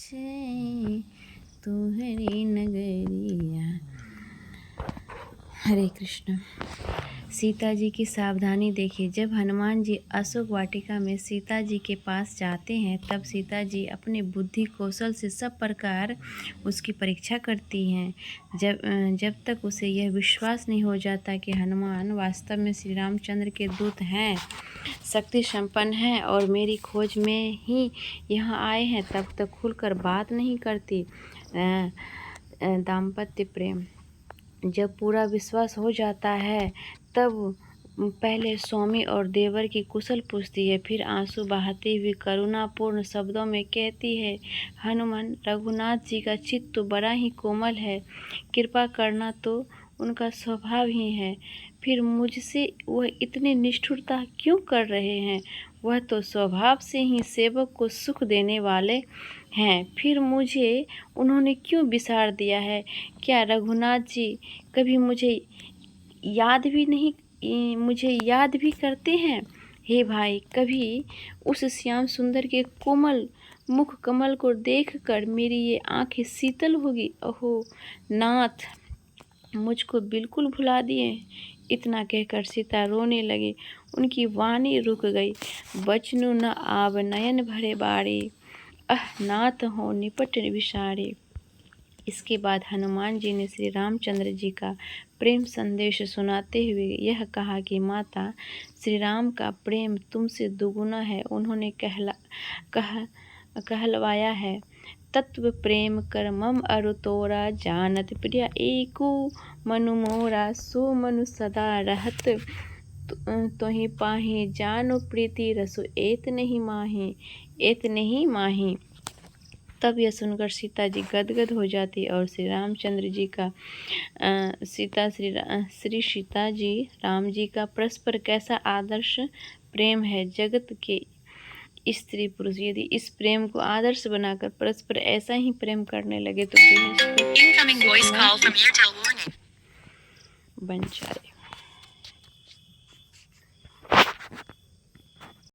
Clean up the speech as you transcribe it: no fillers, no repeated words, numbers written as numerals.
छे तुहरी नगरिया। हरे कृष्ण। सीता जी की सावधानी देखिए। जब हनुमान जी अशोक वाटिका में सीता जी के पास जाते हैं तब सीता जी अपने बुद्धि कौशल से सब प्रकार उसकी परीक्षा करती हैं। जब तक उसे यह विश्वास नहीं हो जाता कि हनुमान वास्तव में श्री रामचंद्र के दूत हैं, शक्ति संपन्न हैं और मेरी खोज में ही यहाँ आए हैं, तब तक खुलकर बात नहीं करती। दाम्पत्य प्रेम। जब पूरा विश्वास हो जाता है तब पहले स्वामी और देवर की कुशल पूछती है, फिर आंसू बहाती हुई करुणापूर्ण शब्दों में कहती है, हनुमान, रघुनाथ जी का चित्त तो बड़ा ही कोमल है, कृपा करना तो उनका स्वभाव ही है। फिर मुझसे वह इतनी निष्ठुरता क्यों कर रहे हैं? वह तो स्वभाव से ही सेवक को सुख देने वाले हैं। फिर मुझे उन्होंने क्यों बिसार दिया है? क्या रघुनाथ जी कभी मुझे याद भी करते हैं? हे भाई, कभी उस श्याम सुंदर के कोमल मुख कमल को देखकर मेरी ये आंखें शीतल होगी। ओहो नाथ, मुझको बिल्कुल भुला दिए। इतना कहकर सीता रोने लगी। उनकी वाणी रुक गई। बचनु न आव नयन भरे बाड़े, नाथ हो निपट विसारे। इसके बाद हनुमान जी ने श्री रामचंद्र जी का प्रेम संदेश सुनाते हुए यह कहा कि माता, श्री राम का प्रेम तुमसे दुगुना है। उन्होंने कहलवाया है, तत्व प्रेम कर मम अरु तोरा, जानत प्रिय एको मनु मोरा, सो मनु सदा रहत तोहि पाहि, जानो प्रीति रसु एत नहीं माही। तब यह सुनकर सीता जी गदगद हो जाती और श्री रामचंद्र जी का सीता जी राम जी का परस्पर कैसा आदर्श प्रेम है। जगत के स्त्री पुरुष यदि इस प्रेम को आदर्श बनाकर परस्पर ऐसा ही प्रेम करने लगे तो बन जाए।